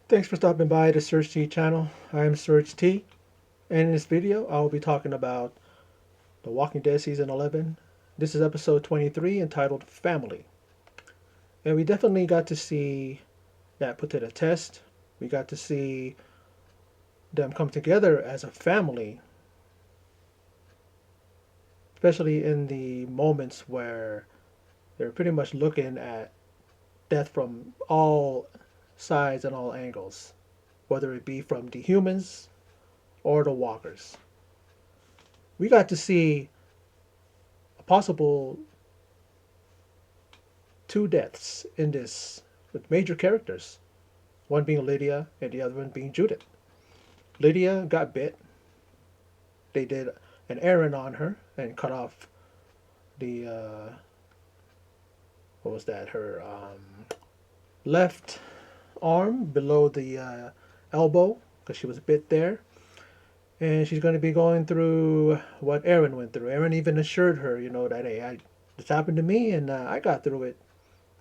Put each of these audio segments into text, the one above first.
Thanks for stopping by the Search T channel. I am Search T, and in this video, I will be talking about The Walking Dead Season 11. This is episode 23 entitled Family. And we definitely got to see that put to the test. We got to see them come together as a family, especially in the moments where they're pretty much looking at death from all sides and all angles, whether it be from the humans or the walkers. We got to see a possible two deaths in this with major characters, one being Lydia and the other one being Judith. Lydia got bit. They did an errand on her and cut off the what was that? Her left arm below the elbow because she was bit there, and she's going to be going through what Aaron went through. Aaron even assured her, that hey, this happened to me and I got through it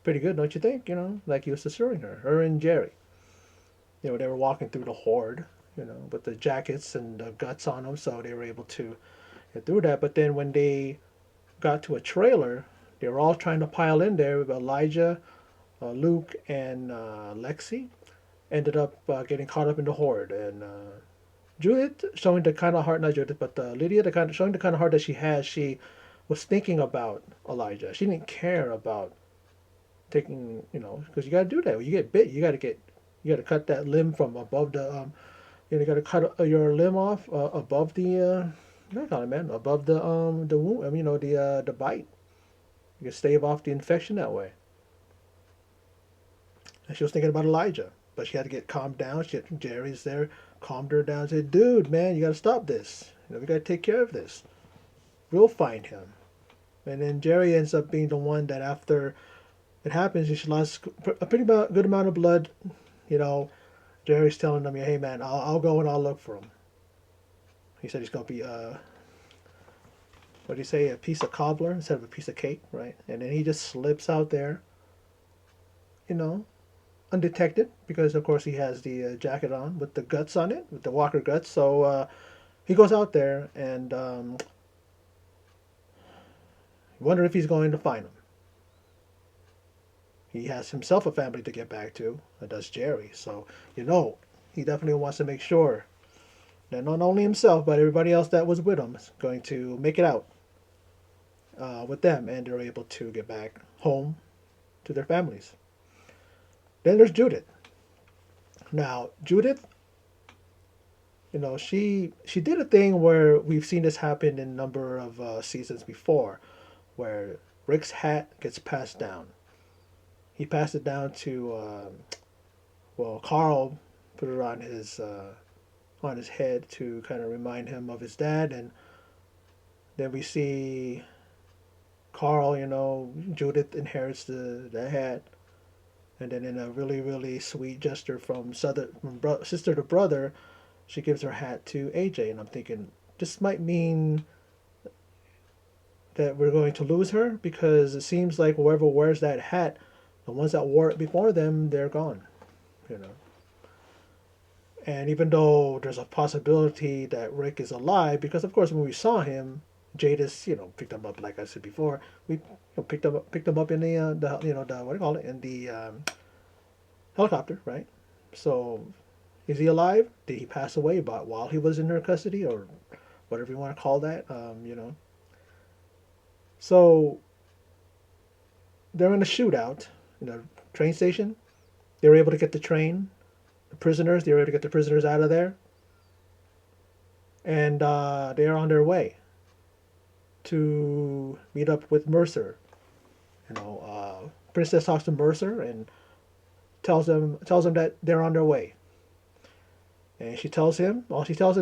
pretty good, don't you think? Like he was assuring her and Jerry. They were walking through the horde, with the jackets and the guts on them, so they were able to get through that. But then when they got to a trailer, they were all trying to pile in there with Elijah, Luke, and Lexi. Ended up getting caught up in the horde, and Judith showing the kind of heart, not Judith, but Lydia, showing the kind of heart that she has. She was thinking about Elijah. She didn't care about taking, because you got to do that. When you get bit, you got to cut that limb from above the you got to cut your limb off above the what do you call it, man? Above the wound. I mean, the bite. You can stave off the infection that way. And she was thinking about Elijah, but she had to get calmed down. Jerry's there, calmed her down. Said, "Dude, man, you got to stop this. We got to take care of this. We'll find him." And then Jerry ends up being the one that after it happens, she lost a pretty good amount of blood. You know, Jerry's telling them, "Hey, man, I'll go and I'll look for him." He said he's gonna be what do you say, a piece of cobbler instead of a piece of cake, right? And then he just slips out there, you know, undetected because of course he has the jacket on with the guts on it, with the Walker guts. So he goes out there and wonder if he's going to find them. He has himself a family to get back to, does Jerry. So he definitely wants to make sure that not only himself but everybody else that was with him is going to make it out with them, and they're able to get back home to their families. Then there's Judith. Now Judith, she did a thing where we've seen this happen in a number of seasons before, where Rick's hat gets passed down. He passed it down to Carl put it on his head to kind of remind him of his dad, and then we see Carl, Judith inherits the hat, and then in a really really sweet gesture from sister to brother, she gives her hat to AJ, and I'm thinking this might mean that we're going to lose her because it seems like whoever wears that hat, the ones that wore it before them, they're gone, you know. And even though there's a possibility that Rick is alive, because of course when we saw him, Jadis, picked him up. Like I said before, we picked him up in the the what do you call it, in the helicopter, right? So, is he alive? Did he pass away? But while he was in her custody, or whatever you want to call that, So they're in a shootout in a train station. They were able to get the train, the prisoners. They were able to get the prisoners out of there, and they are on their way to meet up with Mercer. Princess talks to Mercer and tells them that they're on their way. And all she tells him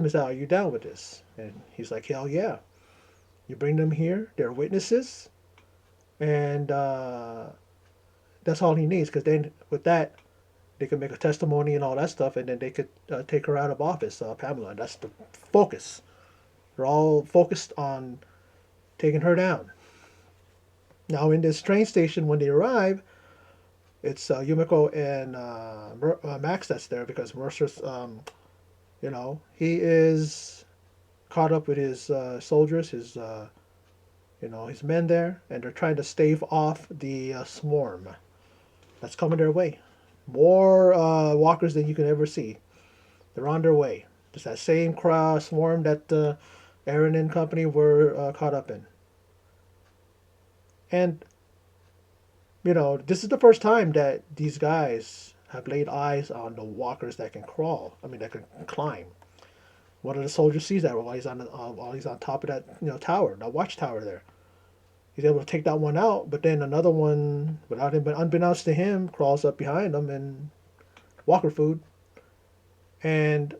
is, "Are you down with this?" And he's like, "Hell yeah!" You bring them here; they're witnesses, and that's all he needs. Because then with that, they could make a testimony and all that stuff, and then they could take her out of office, Pamela. And that's the focus. They're all focused on taking her down. Now, in this train station, when they arrive, It's Yumiko and Max that's there because Mercer's, he is caught up with his soldiers, his men there, and they're trying to stave off the swarm that's coming their way. More walkers than you can ever see. They're on their way. It's that same crowd swarm that Aaron and company were caught up in. And this is the first time that these guys have laid eyes on the walkers that can crawl. I mean, that can climb. One of the soldiers sees that while he's on top of that tower, that watchtower there. He's able to take that one out, but then another one, without him, but unbeknownst to him, crawls up behind him and walker food. And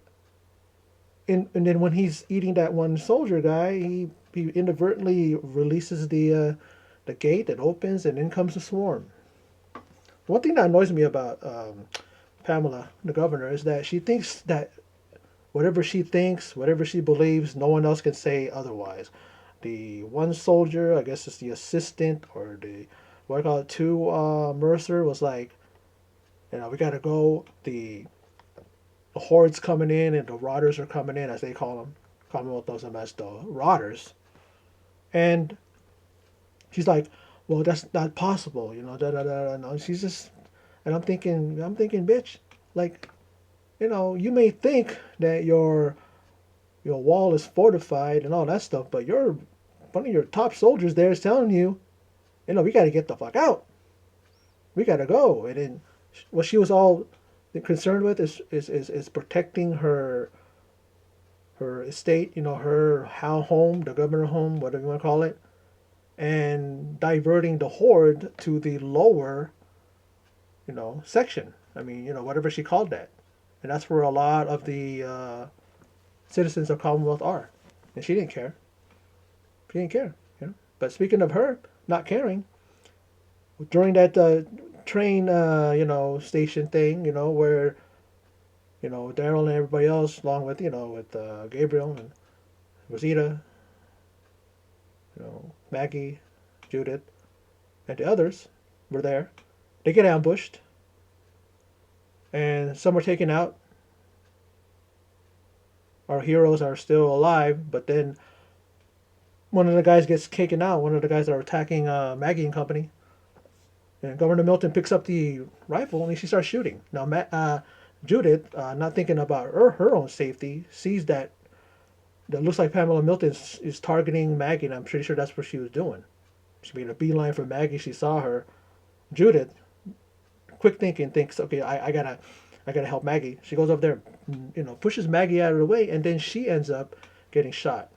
then when he's eating that one soldier guy, he inadvertently releases the gate that opens, and in comes the swarm. One thing that annoys me about Pamela, the governor, is that she thinks that whatever she thinks, whatever she believes, no one else can say otherwise. The one soldier, I guess it's the assistant or the what I call it, to Mercer, was like, we gotta go. The horde's coming in and the rotters are coming in, as they call them. Commonwealth knows them as the rotters. And she's like, well, that's not possible, da da da. No, she's just, and I'm thinking, bitch, like, you may think that your wall is fortified and all that stuff, but one of your top soldiers there is telling you, we got to get the fuck out. We got to go. And then what she was all concerned with is protecting her estate, her home, the governor home, whatever you want to call it, and diverting the horde to the lower, section. I mean, whatever she called that. And that's where a lot of the citizens of Commonwealth are. And she didn't care. She didn't care. But speaking of her not caring, during that train, station thing, where, Daryl and everybody else, along with, with Gabriel and Rosita, Maggie, Judith, and the others were there. They get ambushed, and some are taken out. Our heroes are still alive, but then one of the guys gets taken out. One of the guys that are attacking Maggie and company. And Governor Milton picks up the rifle and she starts shooting. Now, Judith, not thinking about her own safety, sees that looks like Pamela Milton is targeting Maggie, and I'm pretty sure that's what she was doing. She made a beeline for Maggie. She saw her. Judith, quick thinking, thinks, okay, I gotta help Maggie. She goes up there, pushes Maggie out of the way, and then she ends up getting shot.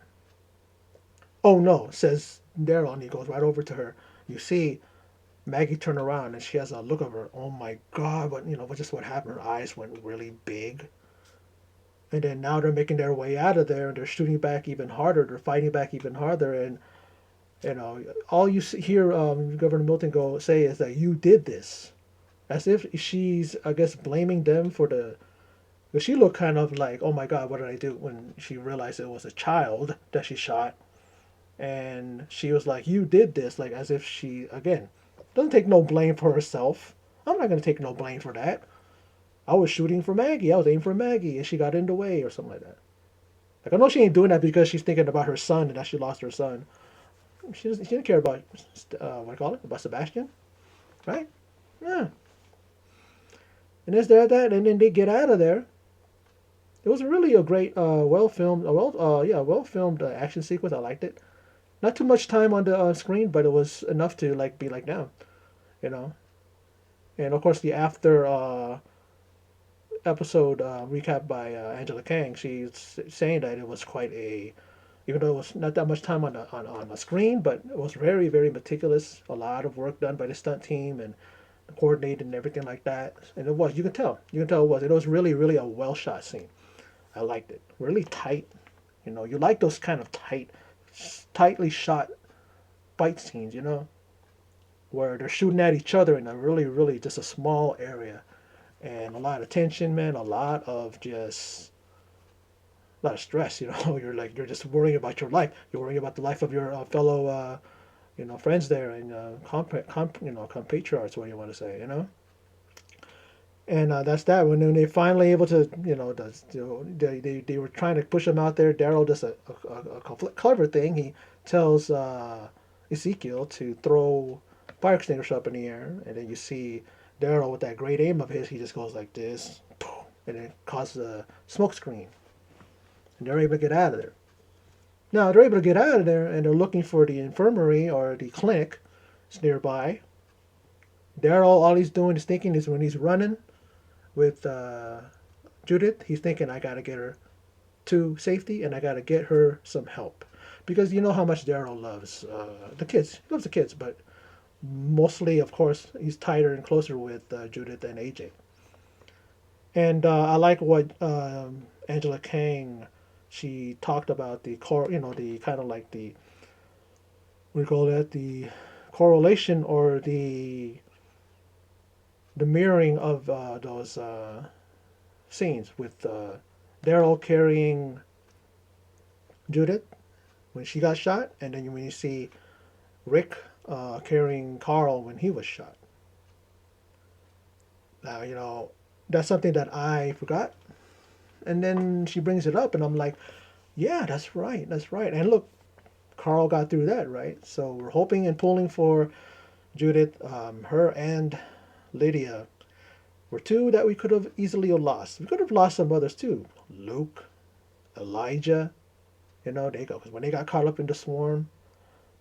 Oh no, says Daryl, and he goes right over to her. You see Maggie turn around, and she has a look of her. Oh my God! What happened? Her eyes went really big. And then now they're making their way out of there, and they're shooting back even harder. They're fighting back even harder, and all you hear Governor Milton say is that you did this, as if she's, I guess, blaming them for the. But she looked kind of like, oh my God, what did I do? When she realized it was a child that she shot, and she was like, you did this, like as if she again doesn't take no blame for herself. I'm not gonna take no blame for that. I was shooting for Maggie. I was aiming for Maggie, and she got in the way or something like that. Like, I know she ain't doing that because she's thinking about her son and that she lost her son. She didn't care about what I call it, about Sebastian, right? Yeah. And there's that, and then they get out of there. It was really a great, well filmed action sequence. I liked it. Not too much time on the screen, but it was enough to be like, now, you know. And of course, the after episode recap by Angela Kang, she's saying that it was quite a, even though it was not that much time on the screen, but it was very, very meticulous. A lot of work done by the stunt team and coordinated and everything like that. And it was, you can tell it was. It was really, really a well shot scene. I liked it. Really tight. You like those kind of tightly shot fight scenes, where they're shooting at each other in a really, really just a small area. And a lot of tension, man, a lot of stress, you're just worrying about your life. You're worrying about the life of your fellow, friends there and compatriots, what do you want to say, And that's that. When they finally able to, they were trying to push him out there. Daryl does a clever thing. He tells Ezekiel to throw fire extinguisher up in the air, and then you see Daryl with that great aim of his. He just goes like this, and it causes a smoke screen, and they're able to get out of there. Now they're able to get out of there, and they're looking for the infirmary or the clinic. It's nearby. Daryl, all he's doing is thinking is when he's running with Judith, he's thinking, I gotta get her to safety and I gotta get her some help. Because you know how much Daryl loves the kids. He loves the kids, but mostly, of course, he's tighter and closer with Judith and AJ. And I like what Angela Kang, she talked about the core, the kind of like the, we call that the correlation or the mirroring of those scenes with Daryl carrying Judith when she got shot, and then when you see Rick carrying Carl when he was shot. Now, that's something that I forgot. And then she brings it up, and I'm like, yeah, that's right, that's right. And look, Carl got through that, right? So we're hoping and pulling for Judith. Her and Lydia were two that we could have easily lost. We could have lost some others too. Luke, Elijah, they go, because when they got caught up in the swarm,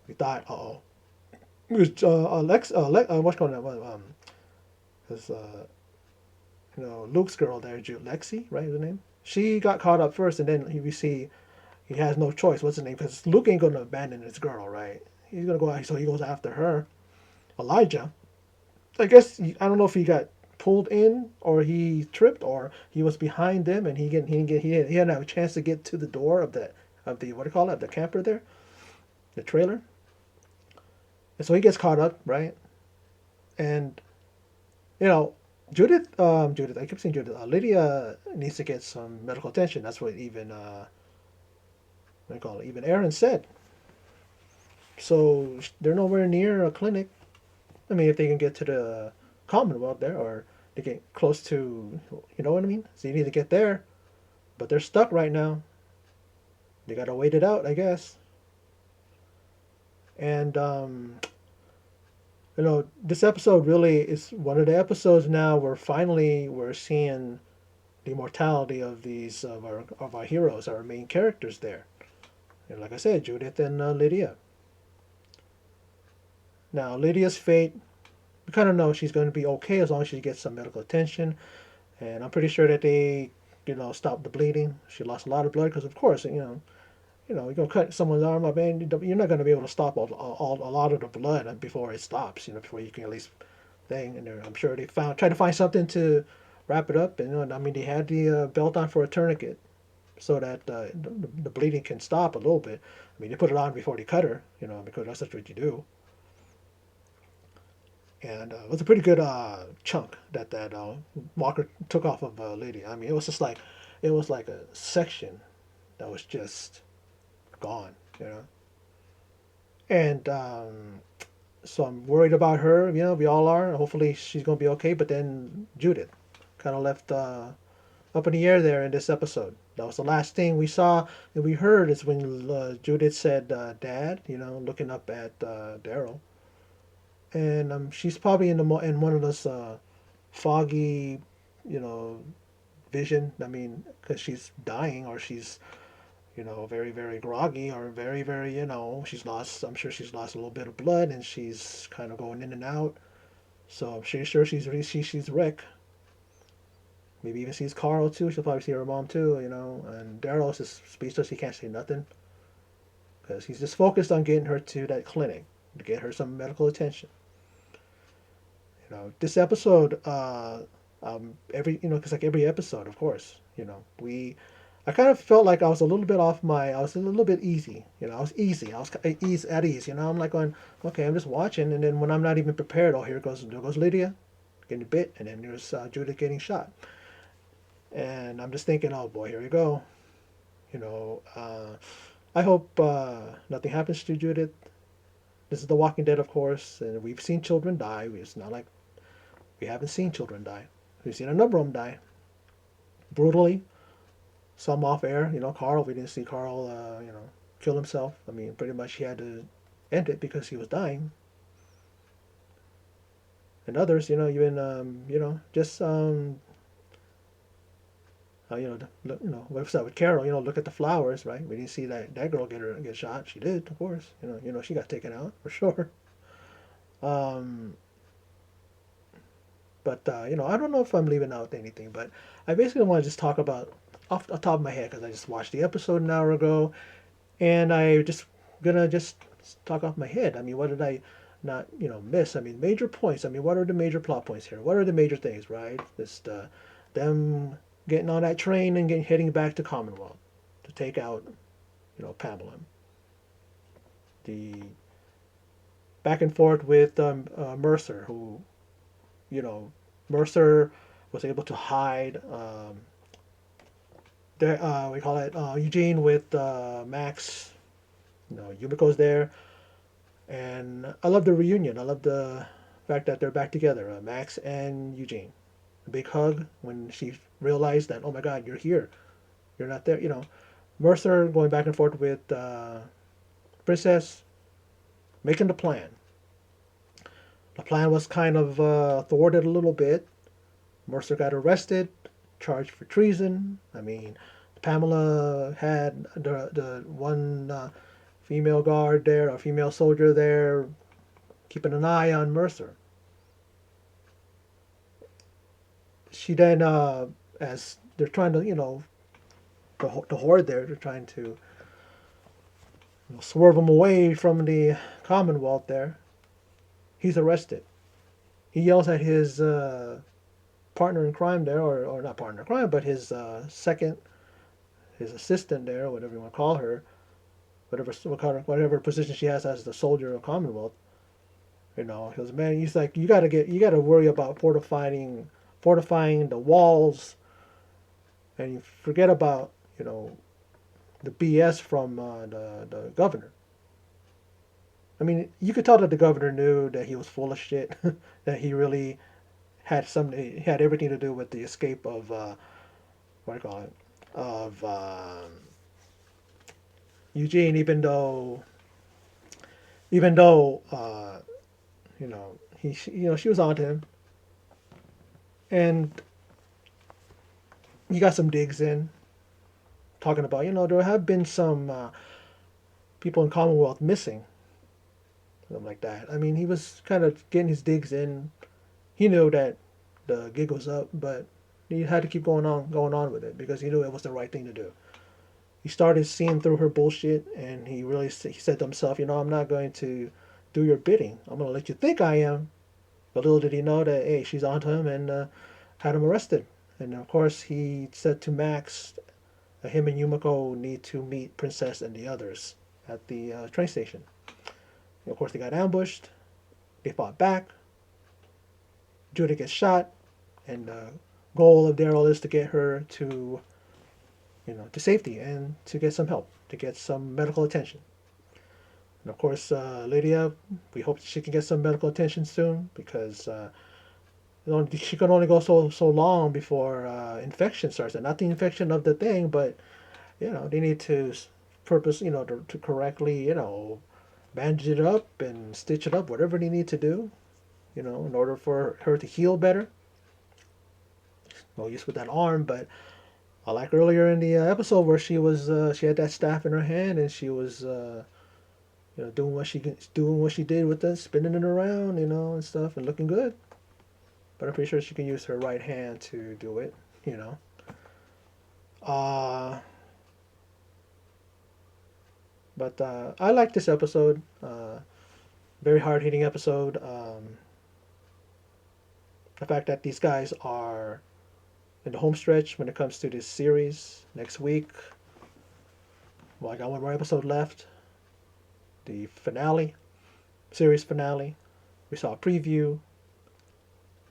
we thought, oh, it was what's going on? Because Luke's girl there, Lexi, right? Is her name? She got caught up first, and then we see he has no choice. What's his name? Because Luke ain't gonna abandon his girl, right? He's gonna go out, so he goes after her. Elijah, I guess I don't know if he got pulled in or he tripped or he was behind them and he didn't have a chance to get to the door of the what do you call it, the camper there, the trailer. And so he gets caught up, right? And you know, Judith, I keep saying Judith. Lydia needs to get some medical attention. That's what even what do you call it? Even Aaron said. So they're nowhere near a clinic. I mean, if they can get to the Commonwealth there, or they get close to, you know what I mean? So you need to get there, but they're stuck right now. They gotta wait it out, I guess. And this episode really is one of the episodes now where finally we're seeing the mortality of these of our heroes, our main characters there. And like I said, Judith and Lydia. Now Lydia's fate, we kind of know she's going to be okay as long as she gets some medical attention, and I'm pretty sure that they, stop the bleeding. She lost a lot of blood because, of course, you're gonna cut someone's arm up, and you're not gonna be able to stop a lot of the blood before it stops. Before you can at least thing. And I'm sure they tried to find something to wrap it up. And I mean, they had the belt on for a tourniquet so that the bleeding can stop a little bit. I mean, they put it on before they cut her, because that's what you do. And it was a pretty good chunk that Walker took off of Lady. I mean, it was like a section that was just gone. And so I'm worried about her. We all are. Hopefully she's gonna be okay. But then Judith kind of left up in the air there in this episode. That was the last thing we saw and we heard is when Judith said, "Dad," looking up at Daryl, and she's probably in one of those foggy, you know, vision. I mean, because she's dying or she's very, very groggy or very, very, she's lost, I'm sure she's lost a little bit of blood and she's kind of going in and out. So I'm sure she's Rick. Maybe even sees Carl too. She'll probably see her mom too, And Daryl's just speechless. He can't say nothing because he's just focused on getting her to that clinic to get her some medical attention. This episode, because like every episode, of course, I kind of felt like I was a little bit I was a little bit easy. I was easy. I was at ease. I'm like going, okay, I'm just watching. And then when I'm not even prepared, oh, there goes Lydia getting bit. And then there's Judith getting shot. And I'm just thinking, oh boy, here we go. I hope nothing happens to Judith. This is The Walking Dead, of course. And we've seen children die. It's not like we haven't seen children die. We've seen a number of them die brutally. Some off air. Carl. We didn't see Carl. Kill himself. I mean, pretty much he had to end it because he was dying. And others, even just what's up with Carol? Look at the flowers, right? We didn't see that girl get shot. She did, of course. She got taken out for sure. Um, but I don't know if I'm leaving out anything, but I basically want to just talk about off the top of my head because I just watched the episode an hour ago, and I just gonna just talk off my head. I mean, what did I not miss? I mean, major points. I mean, what are the major plot points here? What are the major things, right? Just them getting on that train and heading back to Commonwealth to take out Pamela. The back and forth with Mercer, who you know Mercer was able to hide. We call it Eugene with Max. Yumiko's there, and I love the reunion. I love the fact that they're back together, Max and Eugene. A big hug when she realized that, oh my God, you're here. You're not there. Mercer going back and forth with Princess, making the plan. The plan was kind of thwarted a little bit. Mercer got arrested, charged for treason. I mean, Pamela had the one female guard there, a female soldier there, keeping an eye on Mercer. She then, as they're trying to, the horde there, they're trying to swerve him away from the Commonwealth there. He's arrested. He yells at his partner in crime there, or not partner in crime, but his his assistant there, whatever you want to call her, whatever position she has as the soldier of Commonwealth. He goes, man, he's like, you gotta worry about fortifying the walls, and you forget about the BS from the governor. I mean, you could tell that the governor knew that he was full of shit, that he really had everything to do with the escape of what do you call it, of Eugene, even though she was onto him, and he got some digs in, talking about there have been some people in Commonwealth missing, something like that. I mean, he was kind of getting his digs in. He knew that the gig was up, but he had to keep going on with it because he knew it was the right thing to do. He started seeing through her bullshit, and he said to himself, I'm not going to do your bidding. I'm going to let you think I am. But little did he know that, hey, she's onto him, and had him arrested. And of course, he said to Max that him and Yumiko need to meet Princess and the others at the train station. And of course, they got ambushed. They fought back. Judith gets shot, and the goal of Daryl is to get her to to safety and to get some help, to get some medical attention. And of course, Lydia, we hope she can get some medical attention soon because she can only go so long before infection starts. And not the infection of the thing, but they need to to correctly bandage it up and stitch it up, whatever they need to do, in order for her to heal better. No use with that arm, but I like earlier in the episode where she had that staff in her hand and she was doing what she did with it, spinning it around, and stuff, and looking good. But I'm pretty sure she can use her right hand to do it, Uh, but I like this episode. Very hard hitting episode. The fact that these guys are in the home stretch when it comes to this series next week. Well, I got one more episode left. The finale, series finale. We saw a preview.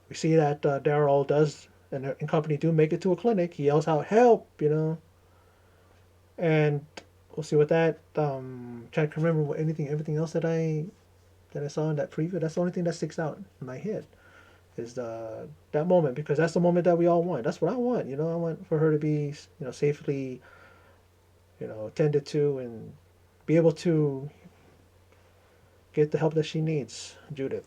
We see that Daryl does and company do make it to a clinic. He yells out, "Help!" And we'll see what that. Trying to remember everything else that I saw in that preview. That's the only thing that sticks out in my head. is the that moment, because that's the moment that we all want. That's what I want. I want for her to be safely tended to and be able to get the help that she needs, Judith.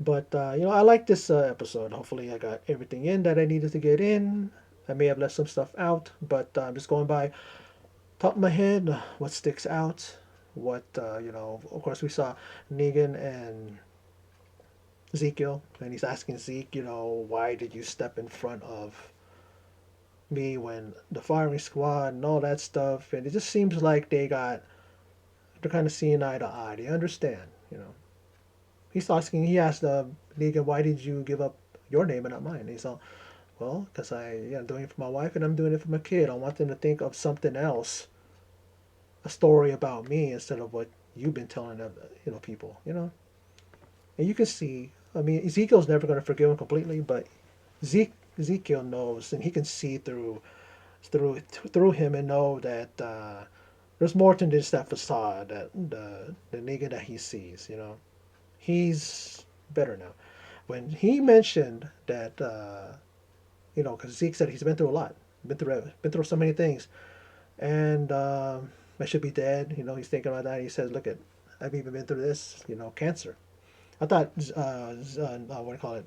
But I like this episode. Hopefully, I got everything in that I needed to get in. I may have left some stuff out, but I'm just going by top of my head. What sticks out? What Of course, we saw Negan and Ezekiel, and he's asking Zeke, why did you step in front of me when the firing squad and all that stuff? And it just seems like they're kind of seeing eye to eye. They understand. He asked Negan, why did you give up your name and not mine? And he's all, well, because I'm doing it for my wife and I'm doing it for my kid. I want them to think of something else, a story about me instead of what you've been telling them, people. And you can see, I mean, Ezekiel's never going to forgive him completely, but Ezekiel knows, and he can see through him and know that there's more than just that facade, that the Negan that he sees. He's better now. When he mentioned that, because Zeke said he's been through a lot, been through so many things, and I should be dead. He's thinking about that. He says, "Look at, I've even been through this. Cancer." I thought, what do you call it?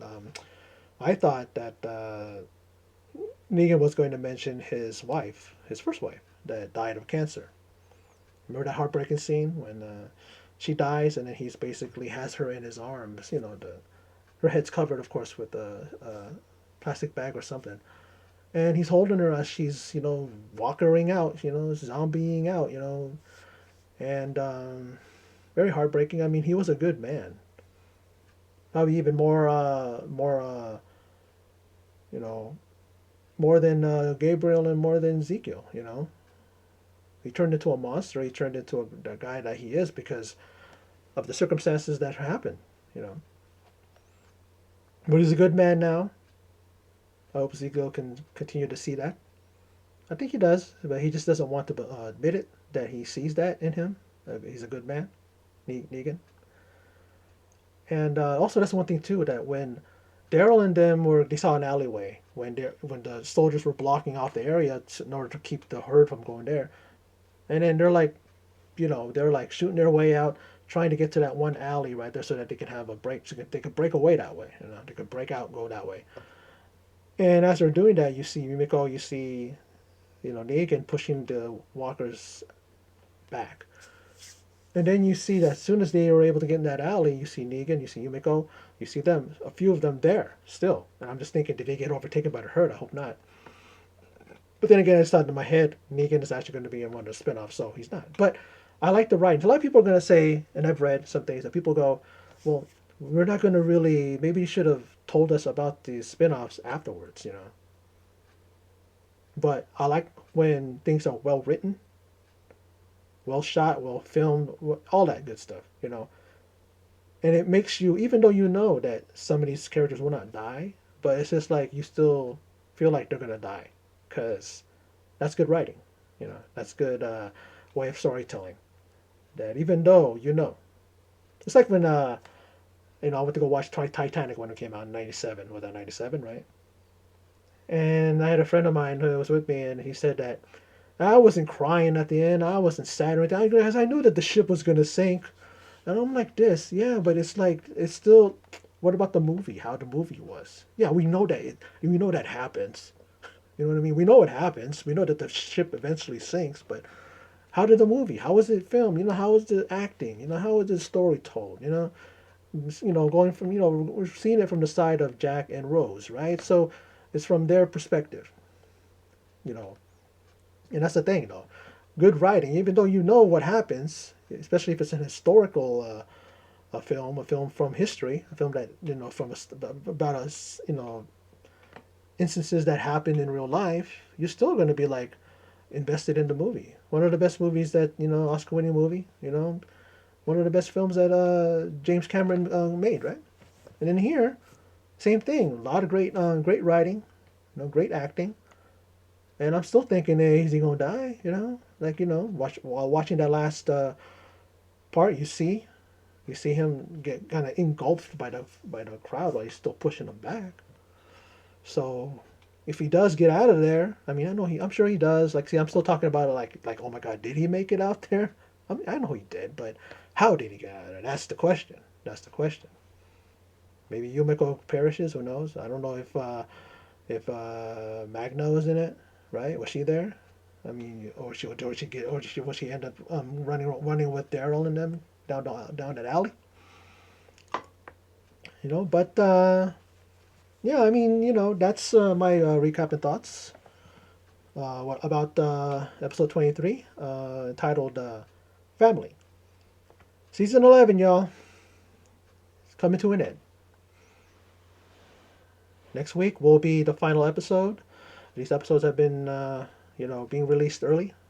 I thought that Negan was going to mention his wife, his first wife, that died of cancer. Remember that heartbreaking scene when she dies, and then he's basically has her in his arms. Her head's covered, of course, with a plastic bag or something, and he's holding her as she's walking out, zombieing out, and very heartbreaking. I mean, he was a good man. Probably even you know, more than Gabriel and more than Ezekiel. He turned into a monster. He turned into the guy that he is because of the circumstances that happened. But he's a good man now. I hope Ezekiel can continue to see that. I think he does, but he just doesn't want to admit it, that he sees that in him. He's a good man, Negan. And also, that's one thing too, that when Daryl and them they saw an alleyway when the soldiers were blocking off the area in order to keep the herd from going there, and then they're like shooting their way out, trying to get to that one alley right there so that they can have a break, so they could break away that way. They could break out and go that way. And as they're doing that, you see Negan pushing the walkers back. And then you see that as soon as they were able to get in that alley, you see Negan, you see Yumiko, you see them, a few of them there still. And I'm just thinking, did they get overtaken by the herd? I hope not. But then again, it's not in my head. Negan is actually going to be in one of the spin-offs, so he's not. But I like the writing. A lot of people are going to say, and I've read some things that people go, well, we're not going to really, maybe you should have told us about the spin-offs afterwards. But I like when things are well written, well shot, well filmed, all that good stuff. And it makes you, even though you know that some of these characters will not die, but it's just like you still feel like they're gonna die, because that's good writing. That's good way of storytelling. That even though it's like when I went to go watch Titanic when it came out in '97. Was that '97, right? And I had a friend of mine who was with me, and he said that I wasn't crying at the end. I wasn't sad or anything, because I knew that the ship was gonna sink. And I'm like this, yeah, but it's like it's still. What about the movie? How the movie was? Yeah, we know that. We know that happens. You know what I mean? We know it happens. We know that the ship eventually sinks. But how did the movie? How was it filmed? How was the acting? How was the story told? Going from we're seeing it from the side of Jack and Rose, right? So it's from their perspective. You know, and that's the thing, though. Good writing, even though you know what happens, especially if it's an historical a film from history, a film that from about us, instances that happen in real life, you're still going to be like invested in the movie. One of the best movies that Oscar-winning movie, one of the best films that James Cameron made, right? And then here, same thing. A lot of great writing, great acting. And I'm still thinking, hey, is he gonna die? While watching that last part, you see You see him get kind of engulfed by the crowd while he's still pushing them back. So if he does get out of there, I mean, I'm sure he does. Like, see, I'm still talking about it like, oh my God, did he make it out there? I mean, I know he did, but how did he get out of there? That's the question. That's the question. Maybe Yumiko perishes. Who knows? I don't know if Magna was in it, right? Was she there? I mean, or she end up running with Daryl and them down that alley? But yeah, I mean, that's my recap and thoughts. What about episode 23, entitled "Family"? Season 11, y'all. It's coming to an end. Next week will be the final episode. These episodes have been, being released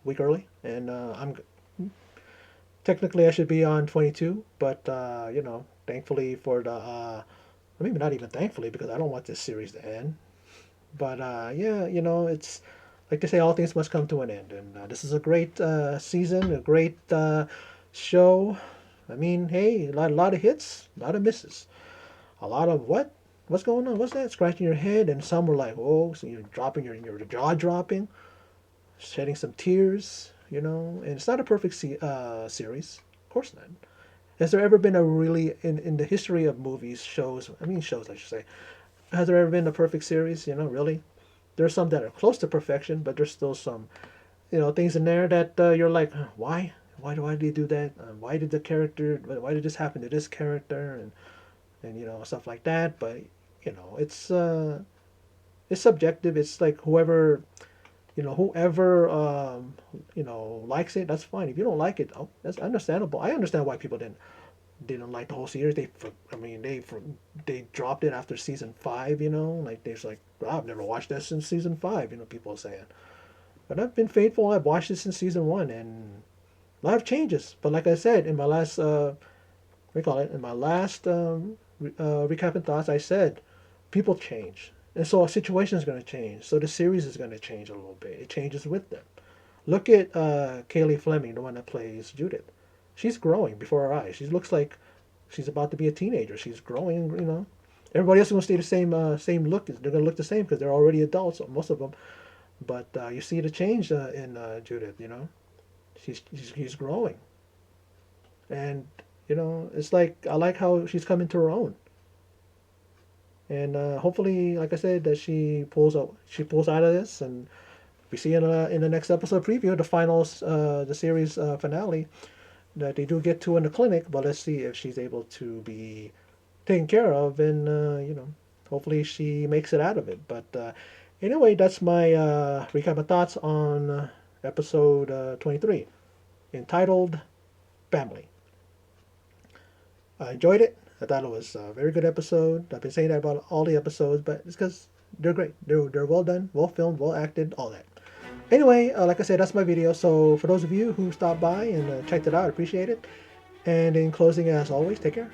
week early, and I'm technically I should be on 22, but thankfully for the, maybe not even thankfully because I don't want this series to end. But yeah, it's like they say, all things must come to an end, and this is a great season, a great show. I mean, hey, a lot of hits, a lot of misses, a lot of what? What's going on? What's that? Scratching your head, and some were like, oh, so you're dropping your jaw dropping, shedding some tears, and it's not a perfect series, of course not. Has there ever been a really in the history of movies, shows I should say, has there ever been a perfect series? Really, there's some that are close to perfection, but there's still some things in there that you're like, why? Why did they do that? Why did the character? Why did this happen to this character? And stuff like that. But it's subjective. It's like whoever likes it, that's fine. If you don't like it, oh, that's understandable. I understand why people didn't like the whole series. They dropped it after season 5. Like they're like, oh, I've never watched that since season 5. People are saying, but I've been faithful. I've watched it since season 1, and a lot of changes. But like I said in my last recap and thoughts, I said people change, and so a situation is going to change. So the series is going to change a little bit. It changes with them. Look at Kaylee Fleming, the one that plays Judith. She's growing before our eyes. She looks like she's about to be a teenager. She's growing. Everybody else is going to stay the same look. They're going to look the same because they're already adults, most of them. But you see the change in Judith. She's growing, and it's like I like how she's coming to her own. And hopefully, like I said, that she pulls out of this, and we see in the next episode preview the finals, the series finale, that they do get to in the clinic. But let's see if she's able to be taken care of, and hopefully she makes it out of it. But anyway, that's my recap of thoughts on episode 23, entitled "Family." I enjoyed it. I thought it was a very good episode. I've been saying that about all the episodes, but it's because they're great. They're well done, well filmed, well acted, all that. Anyway, like I said, that's my video. So for those of you who stopped by and checked it out, I appreciate it. And in closing, as always, take care.